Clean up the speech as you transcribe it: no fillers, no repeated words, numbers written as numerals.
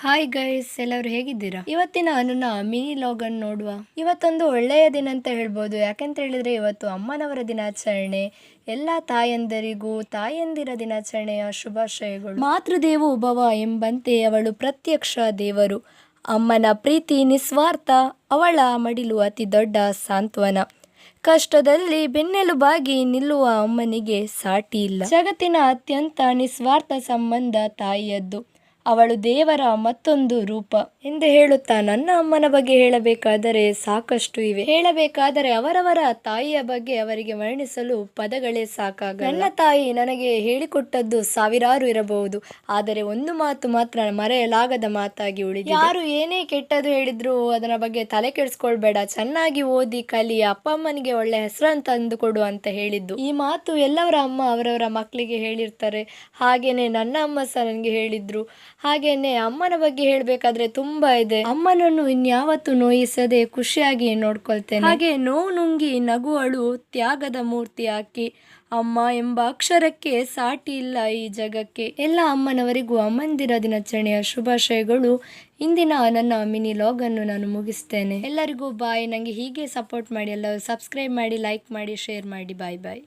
Hi guys, ಎಲ್ಲರೂ ಹೇಗಿದ್ದೀರಾ? ಇವತ್ತಿನ ನನ್ನ ಮಿನಿ ಲಾಗ್ ಅನ್ನು ನೋಡುವ. ಇವತ್ತೊಂದು ಒಳ್ಳೆಯ ದಿನ ಅಂತ ಹೇಳ್ಬೋದು. ಯಾಕೆಂತ ಹೇಳಿದ್ರೆ ಇವತ್ತು ಅಮ್ಮನವರ ದಿನಾಚರಣೆ. ಎಲ್ಲ ತಾಯಂದರಿಗೂ ತಾಯಂದಿರ ದಿನಾಚರಣೆಯ ಶುಭಾಶಯಗಳು. ಮಾತೃದೇವೋ ಭವ ಎಂಬಂತೆ ಅವಳು ಪ್ರತ್ಯಕ್ಷ ದೇವರು. ಅಮ್ಮನ ಪ್ರೀತಿ ನಿಸ್ವಾರ್ಥ, ಅವಳ ಮಡಿಲು ಅತಿ ದೊಡ್ಡ ಸಾಂತ್ವನ. ಕಷ್ಟದಲ್ಲಿ ಬೆನ್ನೆಲುಬಾಗಿ ನಿಲ್ಲುವ ಅಮ್ಮನಿಗೆ ಸಾಟಿ ಇಲ್ಲ. ಜಗತ್ತಿನ ಅತ್ಯಂತ ನಿಸ್ವಾರ್ಥ ಸಂಬಂಧ ತಾಯಿಯದ್ದು. ಅವಳು ದೇವರ ಮತ್ತೊಂದು ರೂಪ ಎಂದು ಹೇಳುತ್ತಾ ನನ್ನ ಅಮ್ಮನ ಬಗ್ಗೆ ಹೇಳಬೇಕಾದರೆ ಸಾಕಷ್ಟು ಇವೆ. ಹೇಳಬೇಕಾದರೆ ಅವರವರ ತಾಯಿಯ ಬಗ್ಗೆ ಅವರಿಗೆ ವರ್ಣಿಸಲು ಪದಗಳೇ ಸಾಕಾಗಲ್ಲ. ನನ್ನ ತಾಯಿ ನನಗೆ ಹೇಳಿಕೊಟ್ಟದ್ದು ಸಾವಿರಾರು ಇರಬಹುದು, ಆದರೆ ಒಂದು ಮಾತು ಮಾತ್ರ ಮರೆಯಲಾಗದ ಮಾತಾಗಿ ಉಳಿದಿದೆ. ಯಾರು ಏನೇ ಕೆಟ್ಟದ್ದು ಹೇಳಿದ್ರು ಅದರ ಬಗ್ಗೆ ತಲೆ ಕೆಡಿಸ್ಕೊಳ್ಬೇಡ, ಚೆನ್ನಾಗಿ ಓದಿ ಕಲಿ, ಅಪ್ಪ ಅಮ್ಮನಿಗೆ ಒಳ್ಳೆ ಹೆಸರನ್ನು ತಂದು ಕೊಡು ಅಂತ ಹೇಳಿದ್ದು. ಈ ಮಾತು ಎಲ್ಲವರ ಅಮ್ಮ ಅವರವರ ಮಕ್ಕಳಿಗೆ ಹೇಳಿರ್ತಾರೆ. ಹಾಗೇನೆ ನನ್ನ ಅಮ್ಮ ಸಹ ನನಗೆ ಹೇಳಿದ್ರು. ಹಾಗೇನೆ ಅಮ್ಮನ ಬಗ್ಗೆ ಹೇಳ್ಬೇಕಾದ್ರೆ ತುಂಬಾ ಇದೆ. ಅಮ್ಮನನ್ನು ಇನ್ಯಾವತ್ತೂ ನೋಯಿಸದೆ ಖುಷಿಯಾಗಿ ನೋಡ್ಕೊಳ್ತೇನೆ. ಹಾಗೆ ನೋವು ನುಂಗಿ ನಗುವಳು ತ್ಯಾಗದ ಮೂರ್ತಿ ಆಕಿ. ಅಮ್ಮ ಎಂಬ ಅಕ್ಷರಕ್ಕೆ ಸಾಟಿ ಇಲ್ಲ ಈ ಜಗಕ್ಕೆ. ಎಲ್ಲ ಅಮ್ಮನವರಿಗೂ ಅಮ್ಮಂದಿರ ದಿನಾಚರಣೆಯ ಶುಭಾಶಯಗಳು. ಇಂದಿನ ನನ್ನ ಮಿನಿ ಲಾಗ್ ಅನ್ನು ನಾನು ಮುಗಿಸ್ತೇನೆ. ಎಲ್ಲರಿಗೂ ಬಾಯ್. ನಂಗೆ ಹೀಗೆ ಸಪೋರ್ಟ್ ಮಾಡಿ, ಎಲ್ಲರೂ ಸಬ್ಸ್ಕ್ರೈಬ್ ಮಾಡಿ, ಲೈಕ್ ಮಾಡಿ, ಶೇರ್ ಮಾಡಿ. ಬಾಯ್ ಬಾಯ್.